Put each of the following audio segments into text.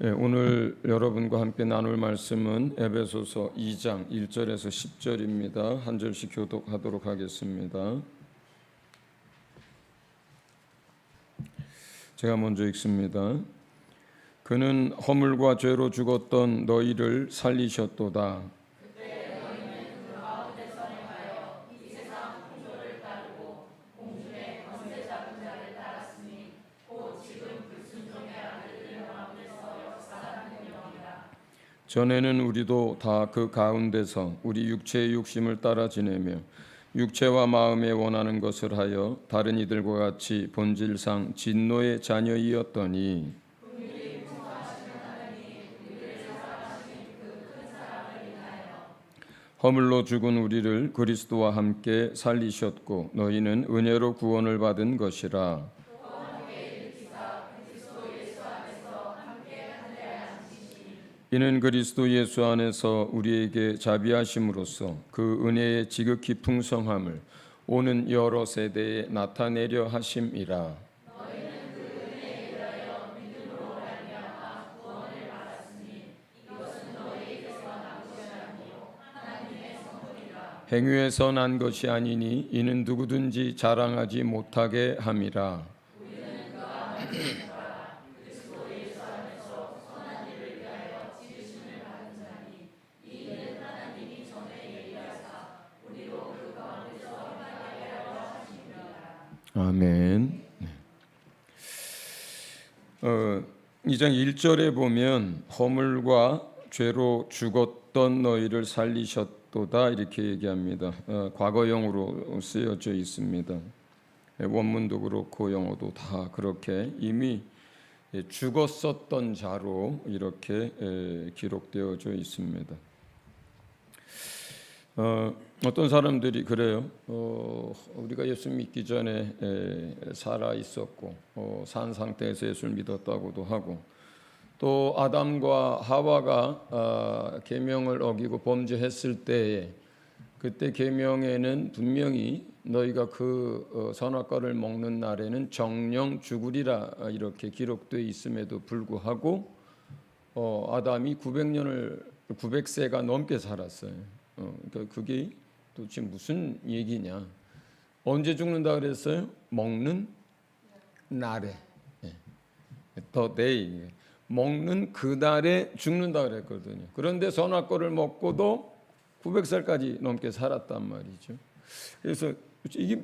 오늘 여러분과 함께 나눌 말씀은 에베소서 2장 1절에서 10절입니다. 한 절씩 교독하도록 하겠습니다. 제가 먼저 읽습니다. 그는 허물과 죄로 죽었던 너희를 살리셨도다. 전에는 우리도 다 그 가운데서 우리 육체의 욕심을 따라 지내며 육체와 마음에 원하는 것을 하여 다른 이들과 같이 본질상 진노의 자녀이었더니 허물로 죽은 우리를 그리스도와 함께 살리셨고 너희는 은혜로 구원을 받은 것이라. 이는 그리스도 예수 안에서 우리에게 자비하심으로써 그 은혜의 지극히 풍성함을 오는 여러 세대에 나타내려 하심이라. 행위에서 난 것이 아니니 이는 누구든지 자랑하지 못하게 함이라. 아멘. 2장 1절에 보면 허물과 죄로 죽었던 너희를 살리셨도다 이렇게 얘기합니다. 과거형으로 쓰여져 있습니다. 원문도 그렇고 영어도 다 그렇게 이미 죽었었던 자로 이렇게 기록되어져 있습니다. 어떤 사람들이 그래요. 우리가 예수 믿기 전에 살아 있었고 산 상태에서 예수를 믿었다고도 하고 또 아담과 하와가 계명을 어기고 범죄했을 때에 그때 계명에는 분명히 너희가 그 선악과를 먹는 날에는 정령 죽으리라 이렇게 기록되어 있음에도 불구하고 아담이 900세가 넘게 살았어요. 그러니까 그게 도대체 무슨 얘기냐? 언제 죽는다 그랬어요? 먹는 날에, the day, 먹는 그 달에 죽는다 그랬거든요. 그런데 선악과를 먹고도 900살까지 넘게 살았단 말이죠. 그래서 이게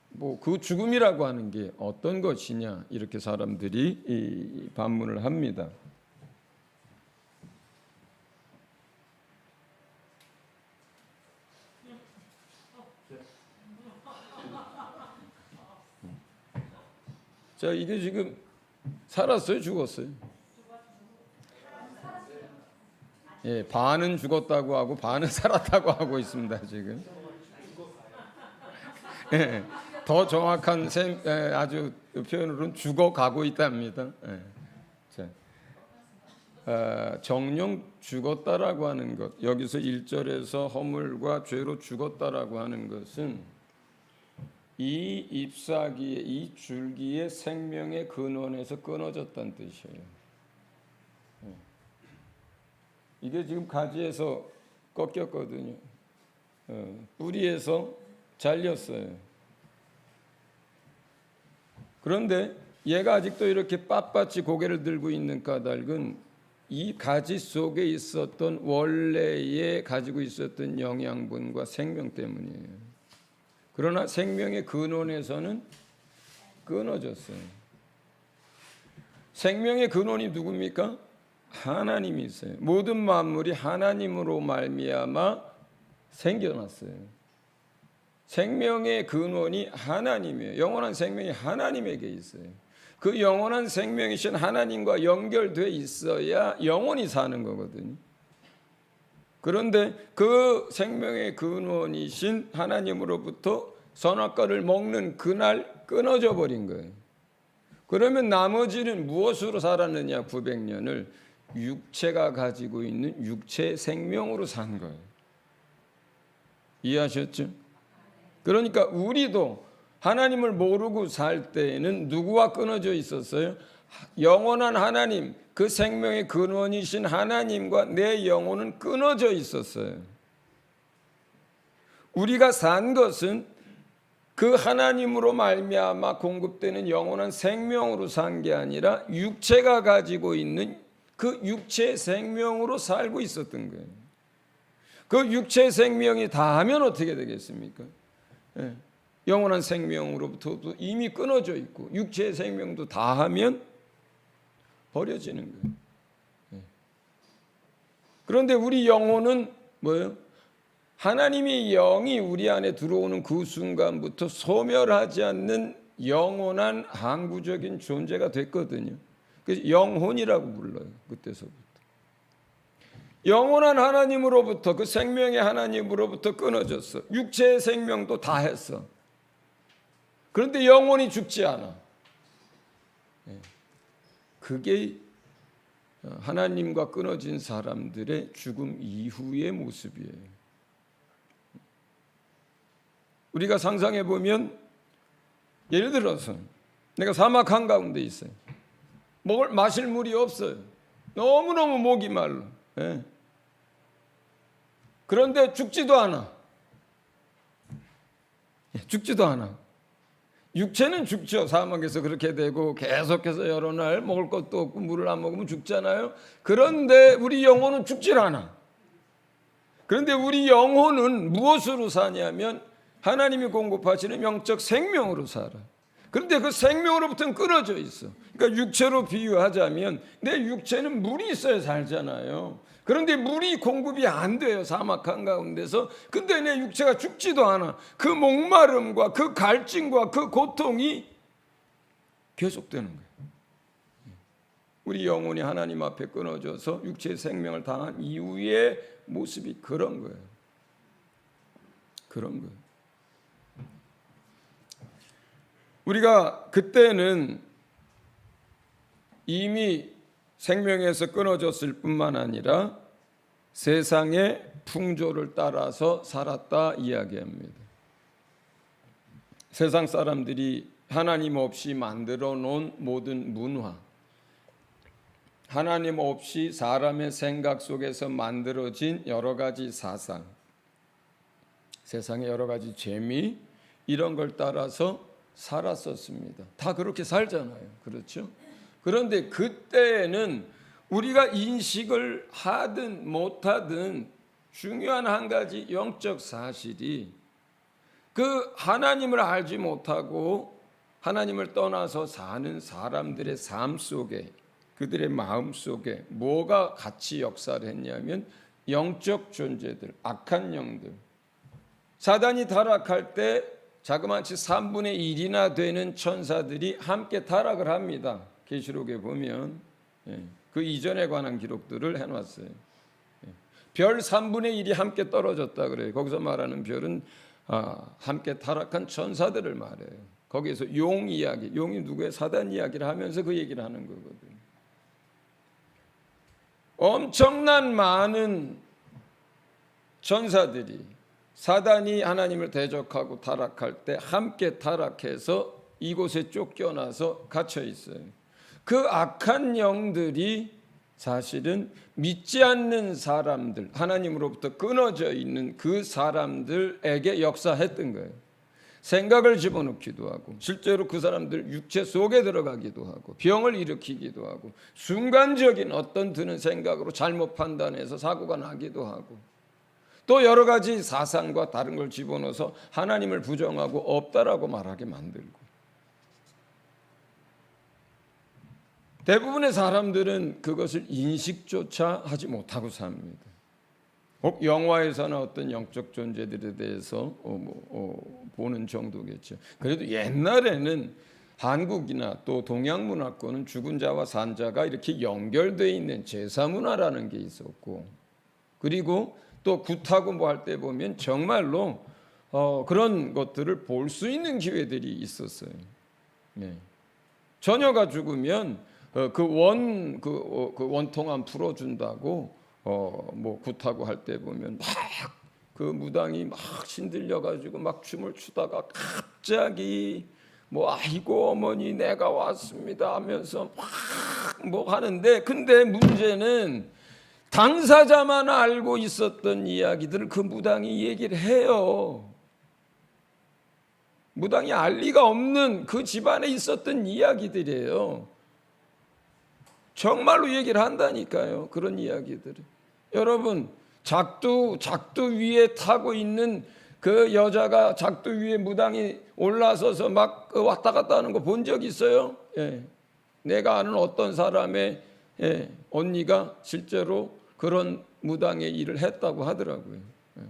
뭐 그 죽음이라고 하는 게 어떤 것이냐 이렇게 사람들이 반문을 합니다. 자, 이게 지금 살았어요, 죽었어요? 예, 반은 죽었다고 하고 반은 살았다고 하고 있습니다, 지금. 예, 더 정확한 아주 표현으로는 죽어가고 있답니다. 예. 자, 정령 죽었다라고 하는 것, 여기서 1절에서 허물과 죄로 죽었다라고 하는 것은 이 잎사귀의 이 줄기의 생명의 근원에서 끊어졌다는 뜻이에요. 이게 지금 가지에서 꺾였거든요. 뿌리에서 잘렸어요. 그런데 얘가 아직도 이렇게 빳빳이 고개를 들고 있는 까닭은 이 가지 속에 있었던 원래에 가지고 있었던 영양분과 생명 때문이에요. 그러나 생명의 근원에서는 끊어졌어요. 생명의 근원이 누굽니까? 하나님이 있어요. 모든 만물이 하나님으로 말미암아 생겨났어요. 생명의 근원이 하나님이에요. 영원한 생명이 하나님에게 있어요. 그 영원한 생명이신 하나님과 연결돼 있어야 영원히 사는 거거든요. 그런데 그 생명의 근원이신 하나님으로부터 선악과를 먹는 그날 끊어져 버린 거예요. 그러면 나머지는 무엇으로 살았느냐? 900년을 육체가 가지고 있는 육체 생명으로 산 거예요. 이해하셨죠? 그러니까 우리도 하나님을 모르고 살 때에는 누구와 끊어져 있었어요? 영원한 하나님, 그 생명의 근원이신 하나님과 내 영혼은 끊어져 있었어요. 우리가 산 것은 그 하나님으로 말미암아 공급되는 영원한 생명으로 산 게 아니라 육체가 가지고 있는 그 육체의 생명으로 살고 있었던 거예요. 그 육체의 생명이 다하면 어떻게 되겠습니까? 예. 영원한 생명으로부터도 이미 끊어져 있고 육체의 생명도 다하면 버려지는 거예요. 예. 그런데 우리 영혼은 뭐예요? 하나님의 영이 우리 안에 들어오는 그 순간부터 소멸하지 않는 영원한 항구적인 존재가 됐거든요. 그래서 영혼이라고 불러요. 그때서부터. 영원한 하나님으로부터, 그 생명의 하나님으로부터 끊어졌어. 육체의 생명도 다 했어. 그런데 영혼이 죽지 않아. 그게 하나님과 끊어진 사람들의 죽음 이후의 모습이에요. 우리가 상상해 보면, 예를 들어서 내가 사막 한가운데 있어요. 마실 물이 없어요. 너무너무 목이 말라. 예. 그런데 죽지도 않아. 죽지도 않아. 육체는 죽죠. 사막에서 그렇게 되고 계속해서 여러 날 먹을 것도 없고 물을 안 먹으면 죽잖아요. 그런데 우리 영혼은 죽질 않아. 그런데 우리 영혼은 무엇으로 사냐면 하나님이 공급하시는 영적 생명으로 살아. 그런데 그 생명으로부터는 끊어져 있어. 그러니까 육체로 비유하자면 내 육체는 물이 있어야 살잖아요. 그런데 물이 공급이 안 돼요. 사막 한가운데서. 근데 내 육체가 죽지도 않아. 그 목마름과 그 갈증과 그 고통이 계속되는 거예요. 우리 영혼이 하나님 앞에 끊어져서 육체의 생명을 당한 이후의 모습이 그런 거예요. 그런 거예요. 우리가 그때는 이미 생명에서 끊어졌을 뿐만 아니라 세상의 풍조를 따라서 살았다 이야기합니다. 세상 사람들이 하나님 없이 만들어 놓은 모든 문화, 하나님 없이 사람의 생각 속에서 만들어진 여러 가지 사상, 세상의 여러 가지 재미, 이런 걸 따라서 살았었습니다. 다 그렇게 살잖아요. 그렇죠? 그런데 그때에는 우리가 인식을 하든 못하든 중요한 한 가지 영적 사실이, 그 하나님을 알지 못하고 하나님을 떠나서 사는 사람들의 삶 속에, 그들의 마음 속에 뭐가 같이 역사를 했냐면 영적 존재들, 악한 영들. 사단이 타락할 때 자그마치 3분의 1이나 되는 천사들이 함께 타락을 합니다. 계시록에 보면 그 이전에 관한 기록들을 해놨어요. 별 3분의 1이 함께 떨어졌다 그래요. 거기서 말하는 별은 함께 타락한 천사들을 말해요. 거기에서 용 이야기, 용이 누구의? 사단 이야기를 하면서 그 얘기를 하는 거거든요. 엄청난 많은 천사들이 사단이 하나님을 대적하고 타락할 때 함께 타락해서 이곳에 쫓겨나서 갇혀 있어요. 그 악한 영들이 사실은 믿지 않는 사람들, 하나님으로부터 끊어져 있는 그 사람들에게 역사했던 거예요. 생각을 집어넣기도 하고, 실제로 그 사람들 육체 속에 들어가기도 하고, 병을 일으키기도 하고, 순간적인 어떤 드는 생각으로 잘못 판단해서 사고가 나기도 하고, 또 여러 가지 사상과 다른 걸 집어넣어서 하나님을 부정하고 없다라고 말하게 만들고, 대부분의 사람들은 그것을 인식조차 하지 못하고 삽니다. 혹 영화에서나 어떤 영적 존재들에 대해서 보는 정도겠죠. 그래도 옛날에는 한국이나 또 동양 문화권은 죽은 자와 산 자가 이렇게 연결되어 있는 제사 문화라는 게 있었고, 그리고 또 굿하고 뭐 할 때 보면 정말로 그런 것들을 볼 수 있는 기회들이 있었어요. 네. 처녀가 죽으면 그 원통함 풀어준다고 뭐 굿하고 할 때 보면 막 그 무당이 막 신들려 가지고 막 춤을 추다가 갑자기 뭐 아이고 어머니 내가 왔습니다 하면서 막 뭐 하는데, 근데 문제는 당사자만 알고 있었던 이야기들을 그 무당이 얘기를 해요. 무당이 알 리가 없는 그 집안에 있었던 이야기들이에요. 정말로 얘기를 한다니까요. 그런 이야기들을. 여러분, 작두 위에 타고 있는 그 여자가 작두 위에 무당이 올라서서 막 왔다 갔다 하는 거 본 적 있어요? 예. 내가 아는 어떤 사람의 언니가 실제로 그런 무당의 일을 했다고 하더라고요. 예.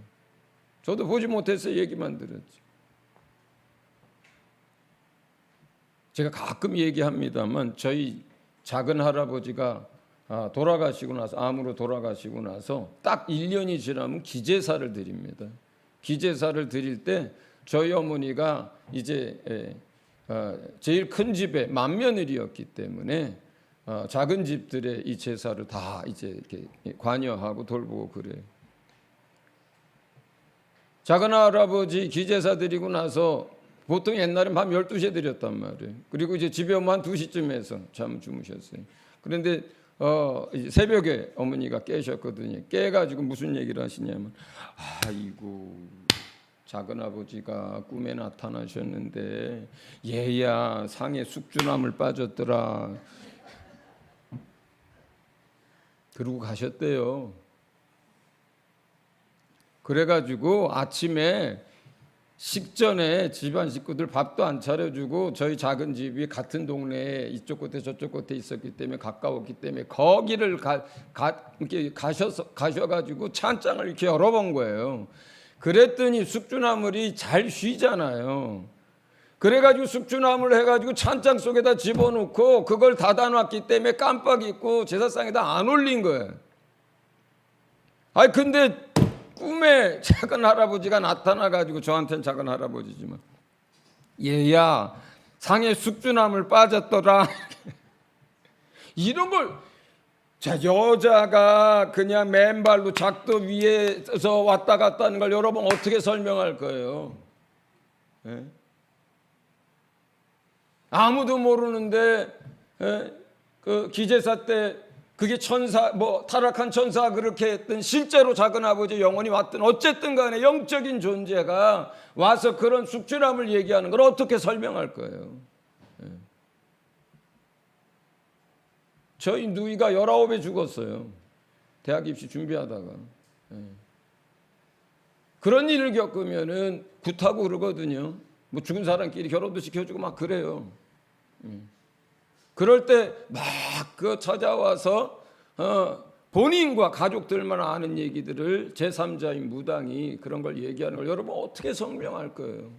저도 보지 못해서 얘기만 들었지. 제가 가끔 얘기합니다만 저희 작은 할아버지가 돌아가시고 나서, 암으로 돌아가시고 나서 딱 1년이 지나면 기제사를 드립니다. 기제사를 드릴 때 저희 어머니가 이제 제일 큰 집의 맏며느리였기 때문에 작은 집들의 이 제사를 다 이제 이렇게 관여하고 돌보고 그래요. 작은 할아버지 기제사 드리고 나서 보통 옛날엔 밤 12시에 드렸단 말이에요. 그리고 이제 집에 오면 한 2시쯤에서 잠 주무셨어요. 그런데 이제 새벽에 어머니가 깨셨거든요. 깨가지고 무슨 얘기를 하시냐면, 아이고 작은아버지가 꿈에 나타나셨는데 얘야 상에 숙주나물 빠졌더라. 그러고 가셨대요. 그래가지고 아침에 식전에 집안 식구들 밥도 안 차려주고, 저희 작은 집이 같은 동네에 이쪽 끝에 저쪽 끝에 있었기 때문에 가까웠기 때문에 거기를 이렇게 가셔가지고 찬장을 이렇게 열어본 거예요. 그랬더니 숙주나물이 잘 쉬잖아요. 그래가지고 숙주나물 해가지고 찬장 속에다 집어넣고 그걸 닫아놨기 때문에 깜빡 잊고 제사상에다 안 올린 거예요. 아니 근데 꿈에 작은 할아버지가 나타나가지고, 저한테는 작은 할아버지지만, 얘야 상에 숙주나물 빠졌더라. 이런 걸, 자, 여자가 그냥 맨발로 작두 위에서 왔다 갔다 하는 걸 여러분 어떻게 설명할 거예요? 예? 아무도 모르는데 그 기제사 때 그게 천사, 뭐 타락한 천사 그렇게 했든 실제로 작은 아버지 영혼이 왔든 어쨌든 간에 영적인 존재가 와서 그런 숙주남을 얘기하는 걸 어떻게 설명할 거예요? 저희 누이가 19에 죽었어요. 대학 입시 준비하다가. 그런 일을 겪으면은 굿하고 그러거든요. 뭐 죽은 사람끼리 결혼도 시켜주고 막 그래요. 그럴 때 막 그 찾아와서 본인과 가족들만 아는 얘기들을 제3자인 무당이 그런 걸 얘기하는 걸 여러분 어떻게 설명할 거예요?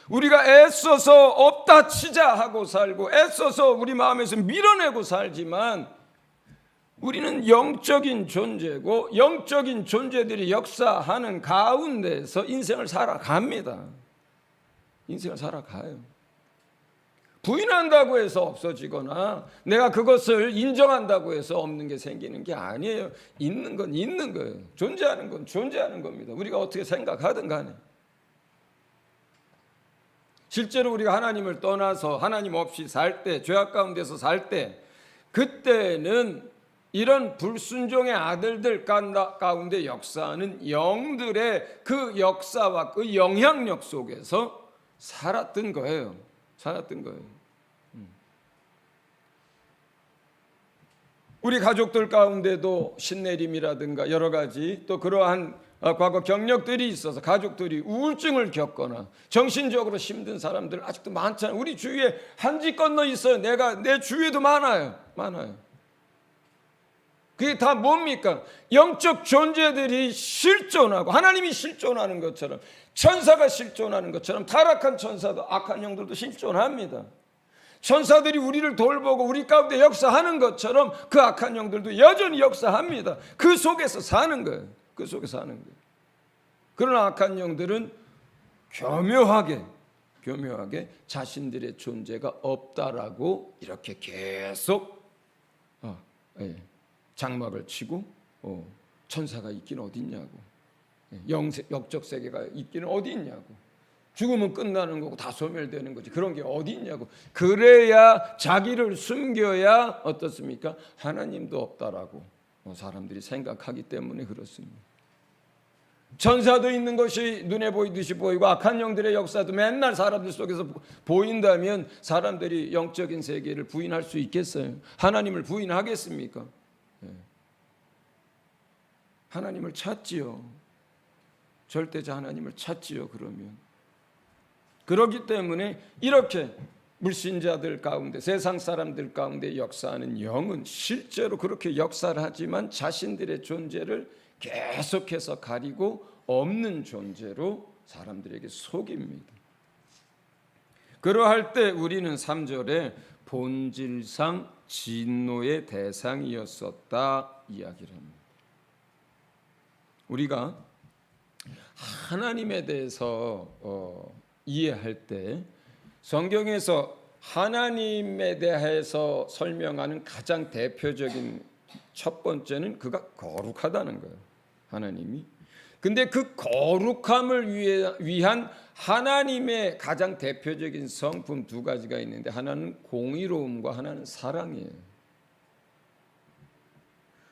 우리가 애써서 없다 치자 하고 살고 애써서 우리 마음에서 밀어내고 살지만, 우리는 영적인 존재고 영적인 존재들이 역사하는 가운데서 인생을 살아갑니다. 인생을 살아가요. 부인한다고 해서 없어지거나 내가 그것을 인정한다고 해서 없는 게 생기는 게 아니에요. 있는 건 있는 거예요. 존재하는 건 존재하는 겁니다. 우리가 어떻게 생각하든 간에. 실제로 우리가 하나님을 떠나서 하나님 없이 살 때, 죄악 가운데서 살 때, 그때는 이런 불순종의 아들들 가운데 역사하는 영들의 그 역사와 그 영향력 속에서 살았던 거예요. 살았던 거예요. 우리 가족들 가운데도 신내림이라든가 여러 가지 또 그러한 과거 경력들이 있어서 가족들이 우울증을 겪거나 정신적으로 힘든 사람들 아직도 많잖아요. 우리 주위에 한지 건너 있어요. 내 주위에도 많아요. 그게 다 뭡니까? 영적 존재들이 실존하고, 하나님이 실존하는 것처럼, 천사가 실존하는 것처럼 타락한 천사도 악한 영들도 실존합니다. 천사들이 우리를 돌보고 우리 가운데 역사하는 것처럼 그 악한 영들도 여전히 역사합니다. 그 속에서 사는 거예요. 그 속에서 사는 거예요. 그러나 악한 영들은 교묘하게 자신들의 존재가 없다라고 이렇게 계속 장막을 치고 천사가 있긴 어디 있냐고, 영적 세계가 있기는 어디 있냐고, 죽으면 끝나는 거고 다 소멸되는 거지. 그런 게 어디 있냐고. 그래야 자기를 숨겨야 어떻습니까? 하나님도 없다라고 사람들이 생각하기 때문에 그렇습니다. 천사도 있는 것이 눈에 보이듯이 보이고 악한 영들의 역사도 맨날 사람들 속에서 보인다면 사람들이 영적인 세계를 부인할 수 있겠어요? 하나님을 부인하겠습니까? 하나님을 찾지요. 절대자 하나님을 찾지요. 그러면 그렇기 때문에 이렇게 불신자들 가운데 세상 사람들 가운데 역사하는 영은 실제로 그렇게 역사를 하지만 자신들의 존재를 계속해서 가리고 없는 존재로 사람들에게 속입니다. 그러할 때 우리는 3절에 본질상 진노의 대상이었었다 이야기를 합니다. 우리가 하나님에 대해서 이해할 때 성경에서 하나님에 대해서 설명하는 가장 대표적인 첫 번째는 그가 거룩하다는 거예요. 하나님이. 근데 그 거룩함을 위한 하나님의 가장 대표적인 성품 두 가지가 있는데 하나는 공의로움과 하나는 사랑이에요.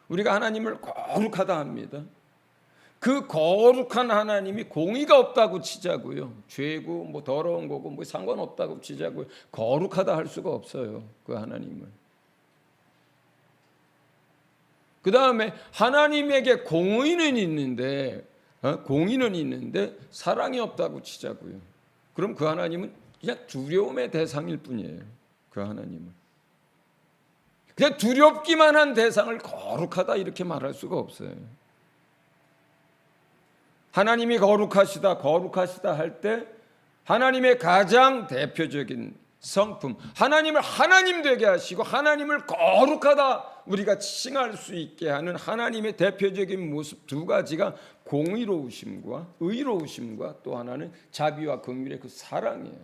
우리가 하나님을 거룩하다 합니다. 그 거룩한 하나님이 공의가 없다고 치자고요. 죄고 뭐 더러운 거고 뭐 상관없다고 치자고요. 거룩하다 할 수가 없어요. 그 하나님을. 그 다음에 하나님에게 공의는 있는데 사랑이 없다고 치자고요. 그럼 그 하나님은 그냥 두려움의 대상일 뿐이에요. 그 하나님은. 그냥 두렵기만 한 대상을 거룩하다 이렇게 말할 수가 없어요. 하나님이 거룩하시다 할 때 하나님의 가장 대표적인 성품, 하나님을 하나님 되게 하시고 하나님을 거룩하다 우리가 칭할 수 있게 하는 하나님의 대표적인 모습 두 가지가 공의로우심과 의로우심과 또 하나는 자비와 긍휼의 그 사랑이에요.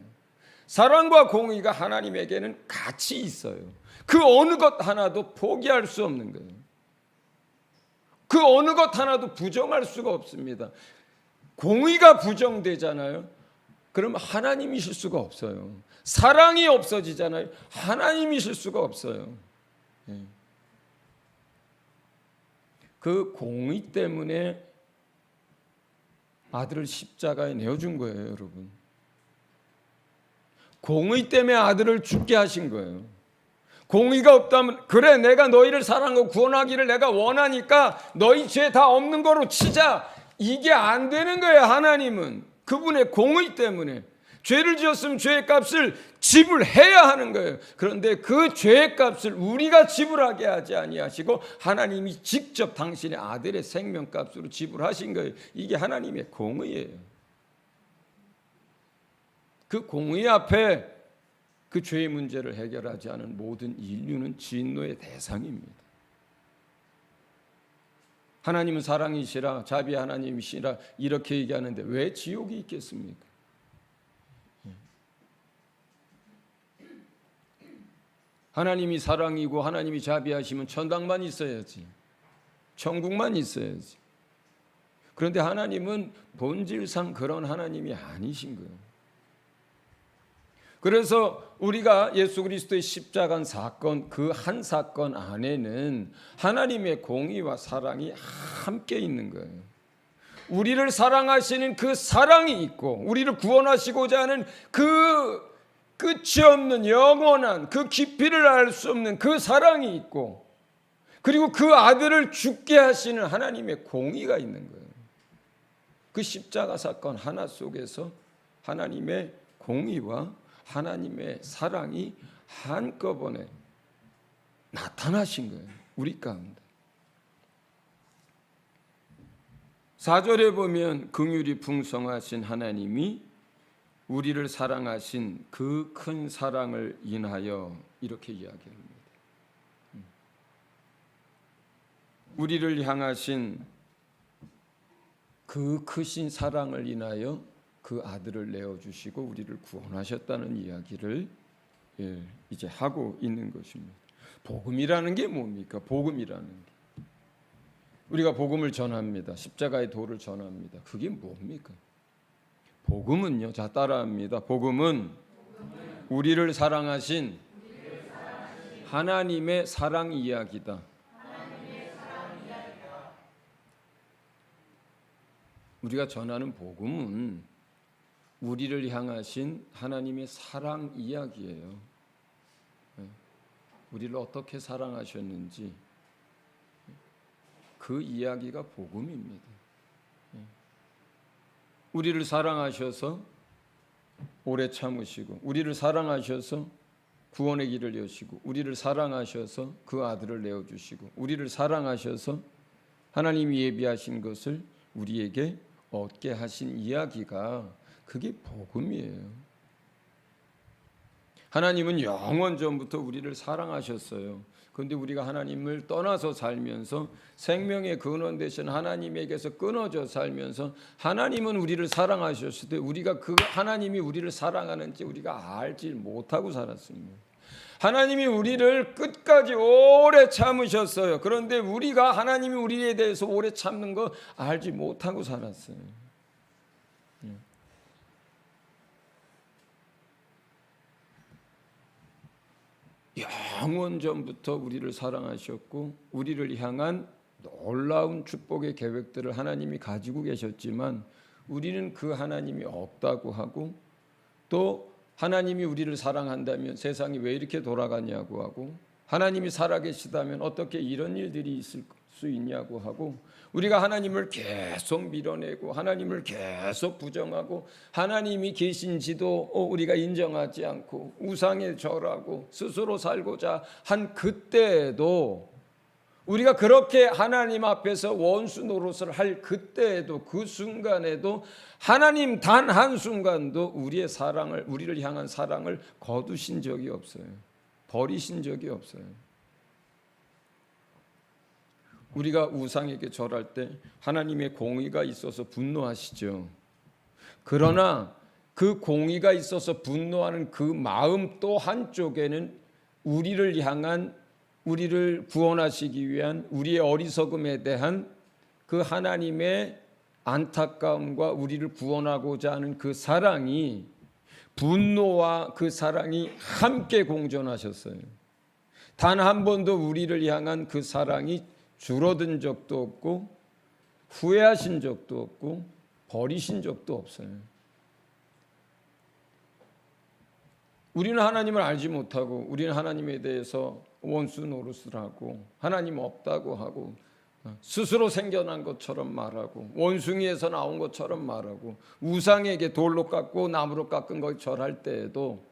사랑과 공의가 하나님에게는 같이 있어요. 그 어느 것 하나도 포기할 수 없는 거예요. 그 어느 것 하나도 부정할 수가 없습니다. 공의가 부정되잖아요. 그러면 하나님이실 수가 없어요. 사랑이 없어지잖아요. 하나님이실 수가 없어요. 그 공의 때문에 아들을 십자가에 내어준 거예요, 여러분. 공의 때문에 아들을 죽게 하신 거예요. 공의가 없다면 그래 내가 너희를 사랑하고 구원하기를 내가 원하니까 너희 죄 다 없는 거로 치자. 이게 안 되는 거예요. 하나님은 그분의 공의 때문에 죄를 지었으면 죄의 값을 지불해야 하는 거예요. 그런데 그 죄의 값을 우리가 지불하게 하지 아니하시고 하나님이 직접 당신의 아들의 생명값으로 지불하신 거예요. 이게 하나님의 공의예요. 그 공의 앞에 그 죄의 문제를 해결하지 않은 모든 인류는 진노의 대상입니다. 하나님은 사랑이시라 자비 하나님이시라 이렇게 얘기하는데 왜 지옥이 있겠습니까? 하나님이 사랑이고 하나님이 자비하시면 천당만 있어야지. 천국만 있어야지. 그런데 하나님은 본질상 그런 하나님이 아니신 거예요. 그래서 우리가 예수 그리스도의 십자가 사건 그 한 사건 안에는 하나님의 공의와 사랑이 함께 있는 거예요. 우리를 사랑하시는 그 사랑이 있고 우리를 구원하시고자 하는 그 끝이 없는 영원한 그 깊이를 알 수 없는 그 사랑이 있고 그리고 그 아들을 죽게 하시는 하나님의 공의가 있는 거예요. 그 십자가 사건 하나 속에서 하나님의 공의와 하나님의 사랑이 한꺼번에 나타나신 거예요. 우리 가운데. 4절에 보면 긍휼이 풍성하신 하나님이 우리를 사랑하신 그 큰 사랑을 인하여 이렇게 이야기합니다. 우리를 향하신 그 크신 사랑을 인하여 그 아들을 내어주시고 우리를 구원하셨다는 이야기를 이제 하고 있는 것입니다. 복음이라는 게 뭡니까? 복음이라는 게 우리가 복음을 전합니다. 십자가의 도를 전합니다. 그게 뭡니까? 복음은요. 자, 따라합니다. 복음은 우리를 사랑하신 하나님의 사랑 이야기다. 우리가 전하는 복음은 우리를 향하신 하나님의 사랑 이야기예요. 우리를 어떻게 사랑하셨는지 그 이야기가 복음입니다. 우리를 사랑하셔서 오래 참으시고, 우리를 사랑하셔서 구원의 길을 여시고, 우리를 사랑하셔서 그 아들을 내어주시고, 우리를 사랑하셔서 하나님이 예비하신 것을 우리에게 얻게 하신 이야기가 그게 복음이에요. 하나님은 영원 전부터 우리를 사랑하셨어요. 그런데 우리가 하나님을 떠나서 살면서 생명의 근원 되신 하나님에게서 끊어져 살면서 하나님은 우리를 사랑하셨을 때 우리가 그 하나님이 우리를 사랑하는지 우리가 알지 못하고 살았습니다. 하나님이 우리를 끝까지 오래 참으셨어요. 그런데 우리가 하나님이 우리에 대해서 오래 참는 거 알지 못하고 살았어요. 영원 전부터 우리를 사랑하셨고 우리를 향한 놀라운 축복의 계획들을 하나님이 가지고 계셨지만 우리는 그 하나님이 없다고 하고 또 하나님이 우리를 사랑한다면 세상이 왜 이렇게 돌아가냐고 하고 하나님이 살아계시다면 어떻게 이런 일들이 있을 수 있냐고 하고 우리가 하나님을 계속 밀어내고 하나님을 계속 부정하고 하나님이 계신지도 우리가 인정하지 않고 우상에 절하고 스스로 살고자 한 그때에도 우리가 그렇게 하나님 앞에서 원수 노릇을 할 그때에도 그 순간에도 하나님 단 한순간도 우리를 향한 사랑을 거두신 적이 없어요. 버리신 적이 없어요. 우리가 우상에게 절할 때 하나님의 공의가 있어서 분노하시죠. 그러나 그 공의가 있어서 분노하는 그 마음 또 한쪽에는 우리를 향한 우리를 구원하시기 위한 우리의 어리석음에 대한 그 하나님의 안타까움과 우리를 구원하고자 하는 그 사랑이 분노와 그 사랑이 함께 공존하셨어요. 단 한 번도 우리를 향한 그 사랑이 줄어든 적도 없고 후회하신 적도 없고 버리신 적도 없어요. 우리는 하나님을 알지 못하고 우리는 하나님에 대해서 원수 노릇을 하고 하나님 없다고 하고 스스로 생겨난 것처럼 말하고 원숭이에서 나온 것처럼 말하고 우상에게 돌로 깎고 나무로 깎은 걸 절할 때에도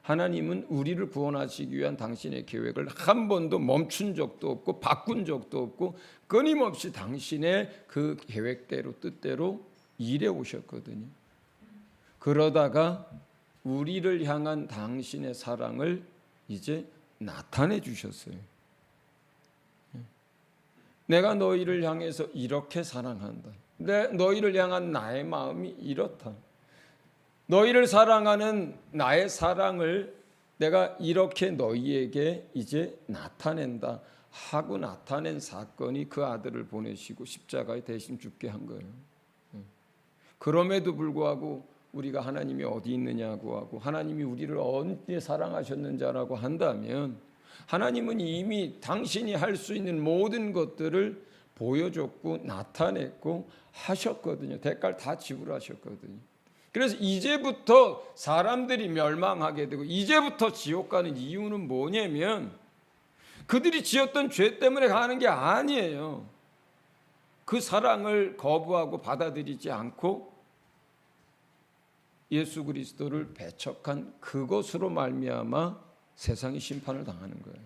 하나님은 우리를 구원하시기 위한 당신의 계획을 한 번도 멈춘 적도 없고 바꾼 적도 없고 끊임없이 당신의 그 계획대로 뜻대로 일해 오셨거든요. 그러다가 우리를 향한 당신의 사랑을 이제 나타내 주셨어요. 내가 너희를 향해서 이렇게 사랑한다. 너희를 향한 나의 마음이 이렇다. 너희를 사랑하는 나의 사랑을 내가 이렇게 너희에게 이제 나타낸다 하고 나타낸 사건이 그 아들을 보내시고 십자가에 대신 죽게 한 거예요. 그럼에도 불구하고 우리가 하나님이 어디 있느냐고 하고 하나님이 우리를 어떻게 사랑하셨는지라고 한다면 하나님은 이미 당신이 할 수 있는 모든 것들을 보여줬고 나타냈고 하셨거든요. 대가를 다 지불하셨거든요. 그래서 이제부터 사람들이 멸망하게 되고 이제부터 지옥 가는 이유는 뭐냐면 그들이 지었던 죄 때문에 가는 게 아니에요. 그 사랑을 거부하고 받아들이지 않고 예수 그리스도를 배척한 그것으로 말미암아 세상이 심판을 당하는 거예요.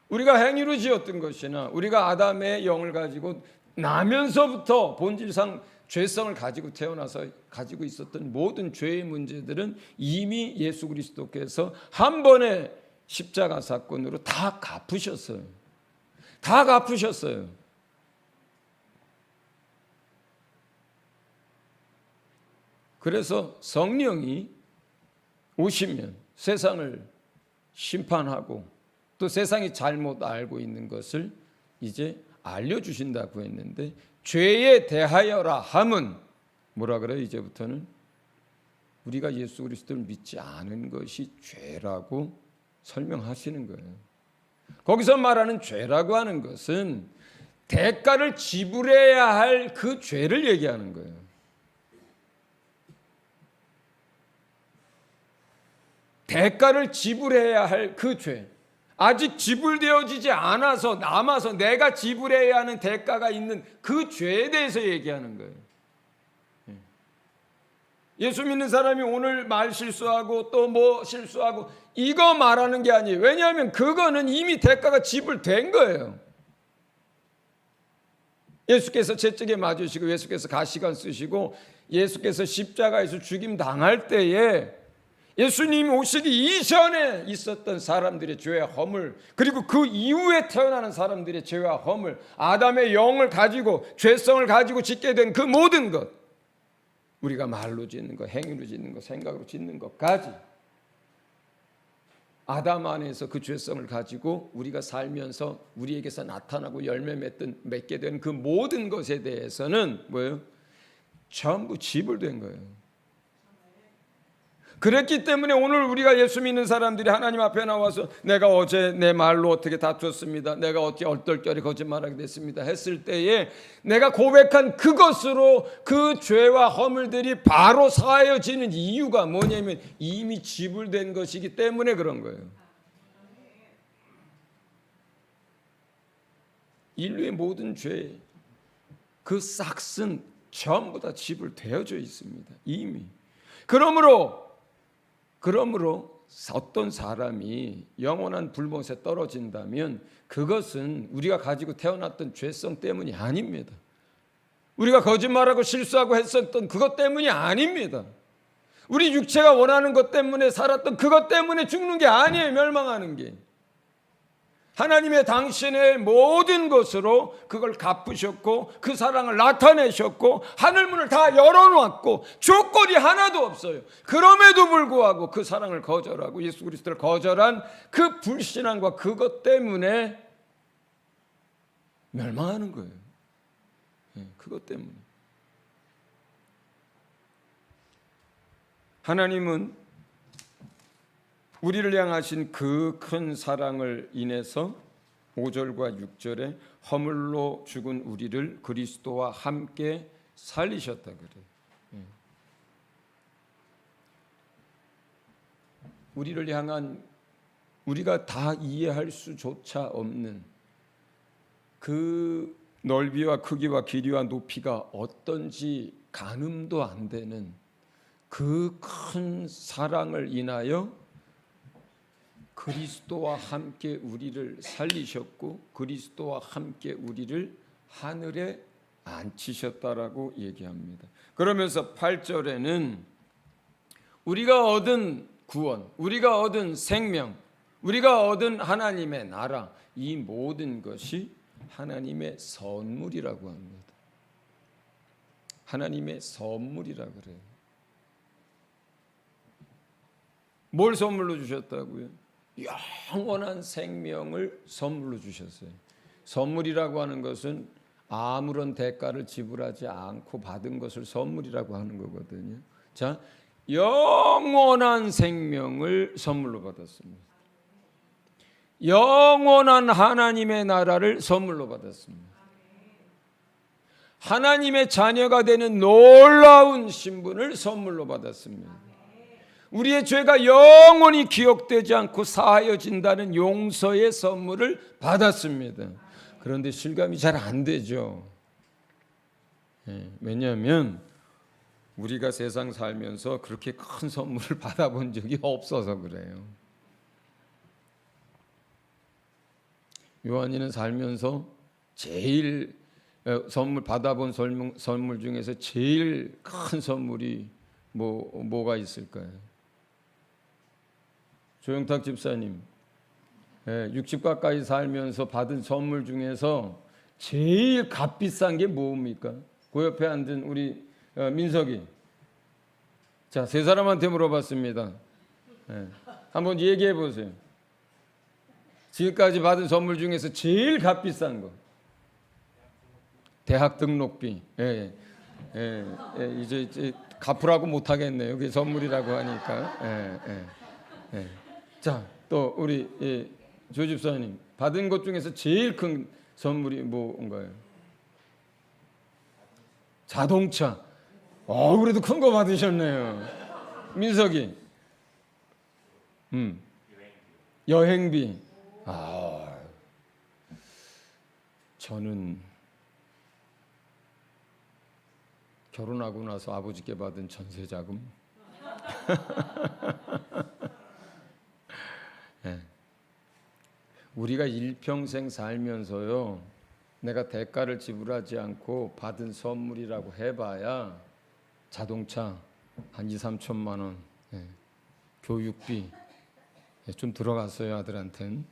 우리가 행위로 지었던 것이나 우리가 아담의 영을 가지고 나면서부터 본질상 죄성을 가지고 태어나서 가지고 있었던 모든 죄의 문제들은 이미 예수 그리스도께서 한 번의 십자가 사건으로 다 갚으셨어요. 다 갚으셨어요. 그래서 성령이 오시면 세상을 심판하고 또 세상이 잘못 알고 있는 것을 이제 알려주신다고 했는데 죄에 대하여라 함은 뭐라 그래요? 이제부터는 우리가 예수 그리스도를 믿지 않은 것이 죄라고 설명하시는 거예요. 거기서 말하는 죄라고 하는 것은 대가를 지불해야 할 그 죄를 얘기하는 거예요. 대가를 지불해야 할 그 죄. 아직 지불되어지지 않아서 남아서 내가 지불해야 하는 대가가 있는 그 죄에 대해서 얘기하는 거예요. 예수 믿는 사람이 오늘 말 실수하고 또 뭐 실수하고 이거 말하는 게 아니에요. 왜냐하면 그거는 이미 대가가 지불된 거예요. 예수께서 채찍에 맞으시고 예수께서 가시관 쓰시고 예수께서 십자가에서 죽임 당할 때에 예수님이 오시기 이전에 있었던 사람들의 죄와 허물, 그리고 그 이후에 태어나는 사람들의 죄와 허물, 아담의 영을 가지고 죄성을 가지고 짓게 된 그 모든 것, 우리가 말로 짓는 것, 행위로 짓는 것, 생각으로 짓는 것까지 아담 안에서 그 죄성을 가지고 우리가 살면서 우리에게서 나타나고 열매 맺게 된 그 모든 것에 대해서는 뭐예요? 전부 지불된 거예요. 그랬기 때문에 오늘 우리가 예수 믿는 사람들이 하나님 앞에 나와서 내가 어제 내 말로 어떻게 다투었습니다, 내가 어떻게 얼떨결에 거짓말하게 됐습니다 했을 때에 내가 고백한 그것으로 그 죄와 허물들이 바로 사하여지는 이유가 뭐냐면 이미 지불된 것이기 때문에 그런 거예요. 인류의 모든 죄, 그 싹은 전부 다 지불되어져 있습니다. 이미. 그러므로 어떤 사람이 영원한 불못에 떨어진다면 그것은 우리가 가지고 태어났던 죄성 때문이 아닙니다. 우리가 거짓말하고 실수하고 했었던 그것 때문이 아닙니다. 우리 육체가 원하는 것 때문에 살았던 그것 때문에 죽는 게 아니에요. 멸망하는 게. 하나님의 당신의 모든 것으로 그걸 갚으셨고 그 사랑을 나타내셨고 하늘문을 다 열어놓았고 조건이 하나도 없어요. 그럼에도 불구하고 그 사랑을 거절하고 예수 그리스도를 거절한 그 불신앙과 그것 때문에 멸망하는 거예요. 그것 때문에. 하나님은 우리를 향하신 그 큰 사랑을 인해서 5절과 6절에 허물로 죽은 우리를 그리스도와 함께 살리셨다 그래요. 우리를 향한 우리가 다 이해할 수조차 없는 그 넓이와 크기와 길이와 높이가 어떤지 가늠도 안 되는 그 큰 사랑을 인하여 그리스도와 함께 우리를 살리셨고 그리스도와 함께 우리를 하늘에 앉히셨다라고 얘기합니다. 그러면서 8절에는 우리가 얻은 구원, 우리가 얻은 생명, 우리가 얻은 하나님의 나라, 이 모든 것이 하나님의 선물이라고 합니다. 하나님의 선물이라 그래요. 뭘 선물로 주셨다고요? 영원한 생명을 선물로 주셨어요. 선물이라고 하는 것은 아무런 대가를 지불하지 않고 받은 것을 선물이라고 하는 거거든요. 자, 영원한 생명을 선물로 받았습니다. 영원한 하나님의 나라를 선물로 받았습니다. 하나님의 자녀가 되는 놀라운 신분을 선물로 받았습니다. 우리의 죄가 영원히 기억되지 않고 사하여진다는 용서의 선물을 받았습니다. 그런데 실감이 잘 안 되죠. 왜냐하면 우리가 세상 살면서 그렇게 큰 선물을 받아본 적이 없어서 그래요. 요한이는 살면서 제일 선물 받아본 선물 중에서 제일 큰 선물이 뭐가 있을까요? 조영탁 집사님, 60 가까이 살면서 받은 선물 중에서 제일 값비싼 게 뭡니까? 그 옆에 앉은 우리 민석이. 자, 세 사람한테 물어봤습니다. 한번 얘기해 보세요. 지금까지 받은 선물 중에서 제일 값비싼 거. 대학 등록비. 예, 예, 예, 이제 갚으라고 못 하겠네요. 그게 선물이라고 하니까. 예, 예, 예. 자, 또 우리 조 집사님 받은 것 중에서 제일 큰 선물이 뭔가요? 자동차. 그래도 큰 거 받으셨네요. 민석이. 여행비. 저는 결혼하고 나서 아버지께 받은 전세자금. 네. 우리가 일평생 살면서요, 내가 대가를 지불하지 않고 받은 선물이라고 해봐야 자동차 한 2, 3천만 원, 네. 교육비 좀 들어갔어요 아들한텐.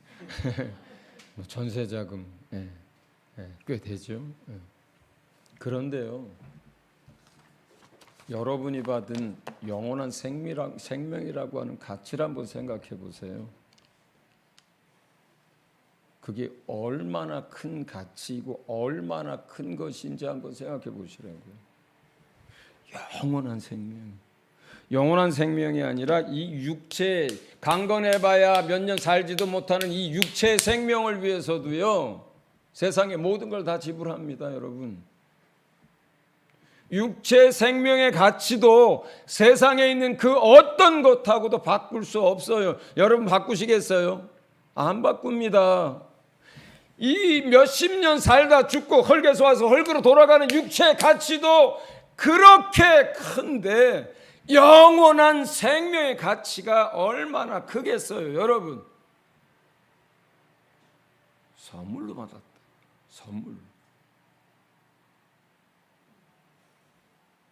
전세자금 꽤 되죠. 그런데요, 여러분이 받은 영원한 생명이라고 하는 가치를 한번 생각해 보세요. 그게 얼마나 큰 가치이고 얼마나 큰 것인지 한번 생각해 보시라고요. 영원한 생명. 영원한 생명이 아니라 이 육체, 강건해봐야 몇 년 살지도 못하는 이 육체의 생명을 위해서도요, 세상의 모든 걸 다 지불합니다, 여러분. 육체 생명의 가치도 세상에 있는 그 어떤 것하고도 바꿀 수 없어요. 여러분 바꾸시겠어요? 안 바꿉니다. 이 몇십 년 살다 죽고 헐게서 와서 헐그로 돌아가는 육체의 가치도 그렇게 큰데 영원한 생명의 가치가 얼마나 크겠어요, 여러분. 선물로 받았다. 선물.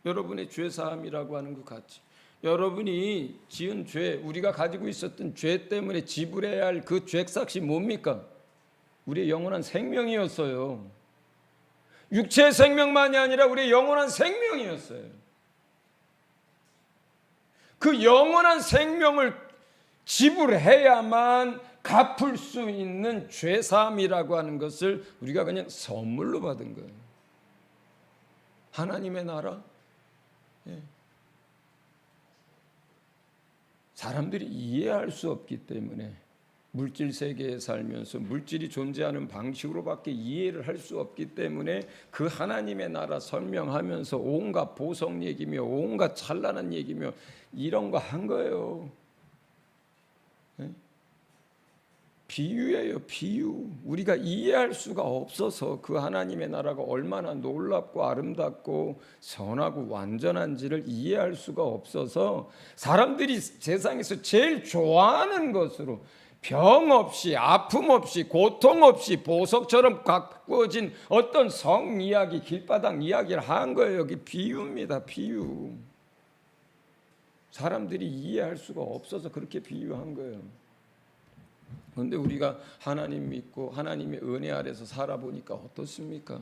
여러분의 죄사함이라고 하는 그 가치, 여러분이 지은 죄, 우리가 가지고 있었던 죄 때문에 지불해야 할 그 죄값이 뭡니까? 우리의 영원한 생명이었어요. 육체의 생명만이 아니라 우리의 영원한 생명이었어요. 그 영원한 생명을 지불해야만 갚을 수 있는 죄사함이라고 하는 것을 우리가 그냥 선물로 받은 거예요. 하나님의 나라. 사람들이 이해할 수 없기 때문에, 물질 세계에 살면서 물질이 존재하는 방식으로밖에 이해를 할 수 없기 때문에 그 하나님의 나라 설명하면서 온갖 보석 얘기며 온갖 찬란한 얘기며 이런 거 한 거예요. 비유예요, 비유. 우리가 이해할 수가 없어서 그 하나님의 나라가 얼마나 놀랍고 아름답고 선하고 완전한지를 이해할 수가 없어서 사람들이 세상에서 제일 좋아하는 것으로 병 없이, 아픔 없이, 고통 없이 보석처럼 가꾸어진 어떤 성 이야기, 길바닥 이야기를 한 거예요. 여기 비유입니다, 비유. 사람들이 이해할 수가 없어서 그렇게 비유한 거예요. 그런데 우리가 하나님 믿고 하나님의 은혜 아래서 살아보니까 어떻습니까?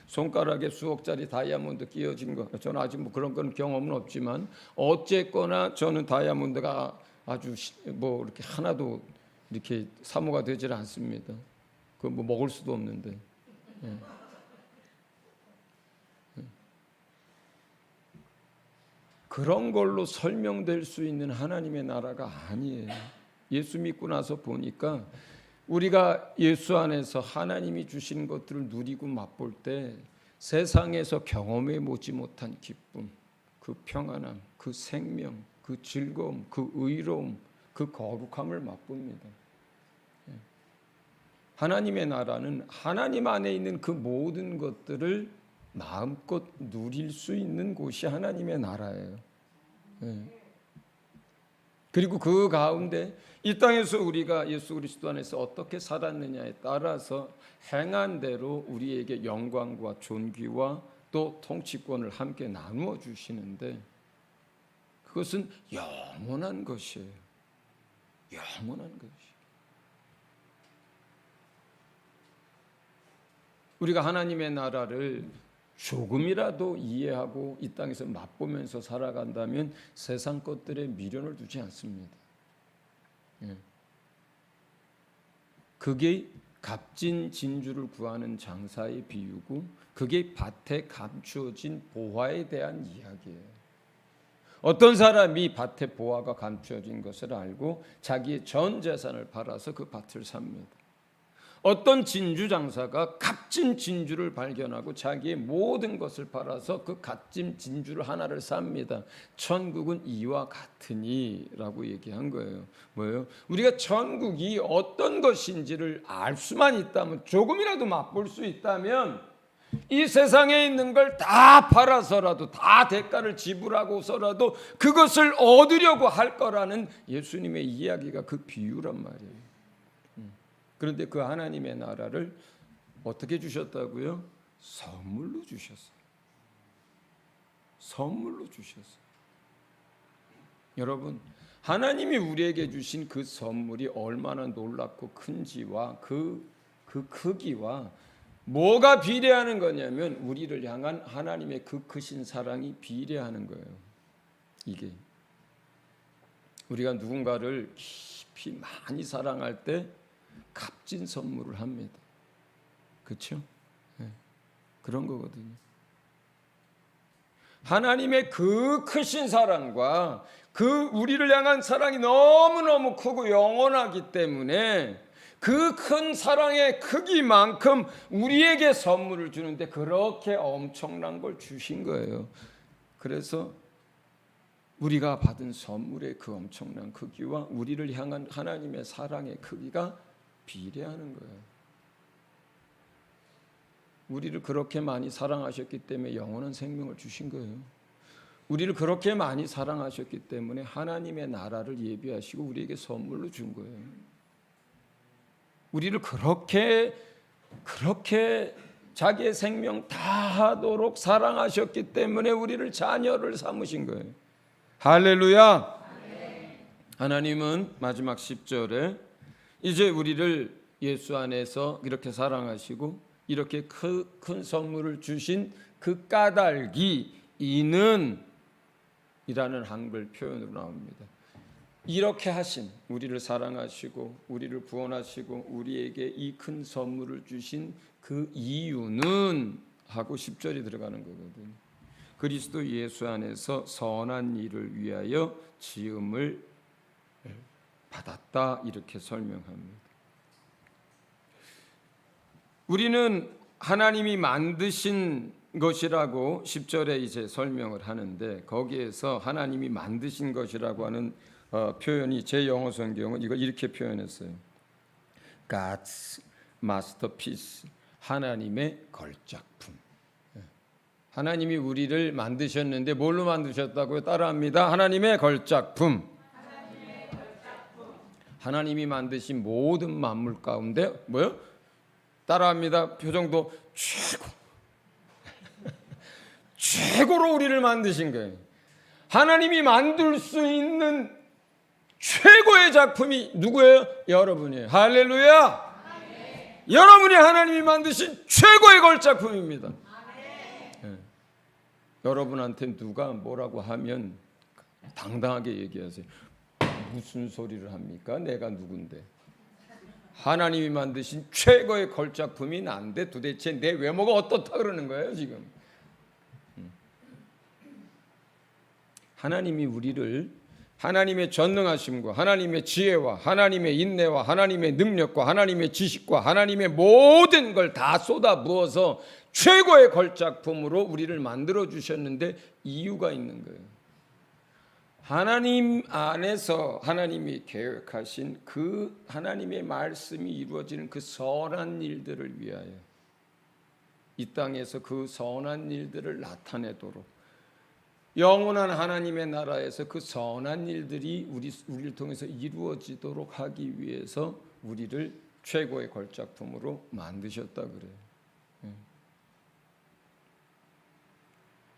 손가락에 수억짜리 다이아몬드 끼워진 거, 저는 아직 뭐 그런 건 경험은 없지만 어쨌거나 저는 다이아몬드가 아주 뭐 이렇게 하나도 이렇게 사모가 되질 않습니다. 그 뭐 먹을 수도 없는데. 그런 걸로 설명될 수 있는 하나님의 나라가 아니에요. 예수 믿고 나서 보니까 우리가 예수 안에서 하나님이 주신 것들을 누리고 맛볼 때 세상에서 경험해 보지 못한 기쁨, 그 평안함, 그 생명, 그 즐거움, 그 의로움, 그 거룩함을 맛봅니다. 하나님의 나라는 하나님 안에 있는 그 모든 것들을 마음껏 누릴 수 있는 곳이 하나님의 나라예요. 그리고 그 가운데 이 땅에서 우리가 예수 그리스도 안에서 어떻게 살았느냐에 따라서 행한 대로 우리에게 영광과 존귀와 또 통치권을 함께 나누어 주시는데, 그것은 영원한 것이에요. 영원한 것이. 우리가 하나님의 나라를 조금이라도 이해하고 이 땅에서 맛보면서 살아간다면 세상 것들에 미련을 두지 않습니다. 그게 값진 진주를 구하는 장사의 비유고 그게 밭에 감추어진 보화에 대한 이야기예요. 어떤 사람이 밭에 보화가 감추어진 것을 알고 자기의 전 재산을 팔아서 그 밭을 삽니다. 어떤 진주 장사가 값진 진주를 발견하고 자기의 모든 것을 팔아서 그 값진 진주를 하나를 삽니다. 천국은 이와 같으니라고 얘기한 거예요. 뭐예요? 우리가 천국이 어떤 것인지를 알 수만 있다면, 조금이라도 맛볼 수 있다면 이 세상에 있는 걸 다 팔아서라도, 다 대가를 지불하고서라도 그것을 얻으려고 할 거라는 예수님의 이야기가 그 비유란 말이에요. 그런데 그 하나님의 나라를 어떻게 주셨다고요? 선물로 주셨어요. 선물로 주셨어요. 여러분, 하나님이 우리에게 주신 그 선물이 얼마나 놀랍고 큰지와 그 크기와 뭐가 비례하는 거냐면 우리를 향한 하나님의 그 크신 사랑이 비례하는 거예요. 이게 우리가 누군가를 깊이 많이 사랑할 때 값진 선물을 합니다. 그렇죠? 네. 그런 거거든요. 하나님의 그 크신 사랑과 그 우리를 향한 사랑이 너무너무 크고 영원하기 때문에 그 큰 사랑의 크기만큼 우리에게 선물을 주는데 그렇게 엄청난 걸 주신 거예요. 그래서 우리가 받은 선물의 그 엄청난 크기와 우리를 향한 하나님의 사랑의 크기가 비례하는 거예요. 우리를 그렇게 많이 사랑하셨기 때문에 영원한 생명을 주신 거예요. 우리를 그렇게 많이 사랑하셨기 때문에 하나님의 나라를 예비하시고 우리에게 선물로 준 거예요. 우리를 그렇게 자기의 생명 다하도록 사랑하셨기 때문에 우리를 자녀를 삼으신 거예요. 할렐루야. 하나님은 마지막 10절에 이제 우리를 예수 안에서 이렇게 사랑하시고 이렇게 큰 선물을 주신 그 까닭이 이는 이라는 한글 표현으로 나옵니다. 이렇게 하신, 우리를 사랑하시고 우리를 구원하시고 우리에게 이 큰 선물을 주신 그 이유는 하고 10절이 들어가는 거거든요. 그리스도 예수 안에서 선한 일을 위하여 지음을 받았다, 이렇게 설명합니다. 우리는 하나님이 만드신 것이라고 10절에 이제 설명을 하는데, 거기에서 하나님이 만드신 것이라고 하는 표현이 제 영어 성경은 이걸 이렇게 표현했어요. God's masterpiece, 하나님의 걸작품. 하나님이 우리를 만드셨는데 뭘로 만드셨다고요? 따라합니다. 하나님의 걸작품. 하나님이 만드신 모든 만물 가운데 뭐요? 따라합니다. 표정도 최고로 우리를 만드신 거예요. 하나님이 만들 수 있는 최고의 작품이 누구예요? 여러분이에요. 할렐루야. 여러분이 하나님이 만드신 최고의 걸작품입니다. 네. 여러분한테 누가 뭐라고 하면 당당하게 얘기하세요. 무슨 소리를 합니까? 내가 누군데? 하나님이 만드신 최고의 걸작품이 난데 도대체 내 외모가 어떻다 그러는 거예요 지금? 하나님이 우리를 하나님의 전능하심과 하나님의 지혜와 하나님의 인내와 하나님의 능력과 하나님의 지식과 하나님의 모든 걸 다 쏟아부어서 최고의 걸작품으로 우리를 만들어 주셨는데 이유가 있는 거예요. 하나님 안에서 하나님이 계획하신 그 하나님의 말씀이 이루어지는 그 선한 일들을 위하여 이 땅에서 그 선한 일들을 나타내도록, 영원한 하나님의 나라에서 그 선한 일들이 우리를 통해서 이루어지도록 하기 위해서 우리를 최고의 걸작품으로 만드셨다 그래요.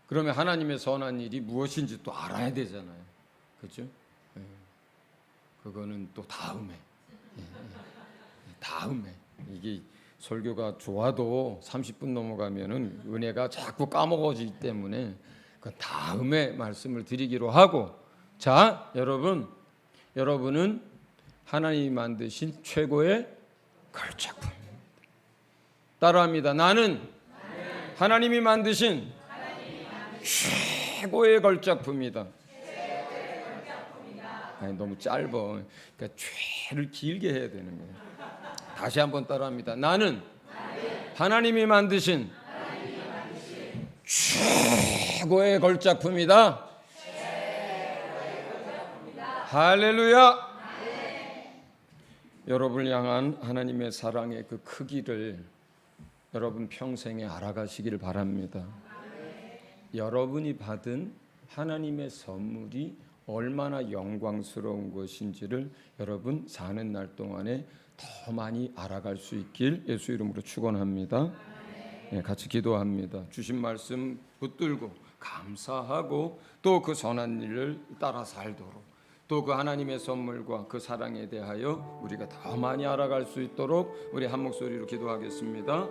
그러면 하나님의 선한 일이 무엇인지 또 알아야 되잖아요. 그렇죠? 그거는 또 다음에 이게 설교가 좋아도 30분 넘어가면은 은혜가 자꾸 까먹어지기 때문에 그 다음에 말씀을 드리기로 하고, 자, 여러분은 하나님이 만드신 최고의 걸작품입니다. 따라합니다. 나는 하나님이 만드신 최고의 걸작품이다. 아니, 너무 짧아. 그러니까 죄를 길게 해야 되는 거예요. 다시 한번 따라합니다. 나는 하나님이 만드신 최고의 걸작품이다. 할렐루야. 여러분을 향한 하나님의 사랑의 그 크기를 여러분 평생에 알아가시길 바랍니다. 여러분이 받은 하나님의 선물이 얼마나 영광스러운 것인지를 여러분 사는 날 동안에 더 많이 알아갈 수 있길 예수 이름으로 축원합니다. 네, 같이 기도합니다. 주신 말씀 붙들고 감사하고 또 그 선한 일을 따라 살도록 또 그 하나님의 선물과 그 사랑에 대하여 우리가 더 많이 알아갈 수 있도록 우리 한 목소리로 기도하겠습니다.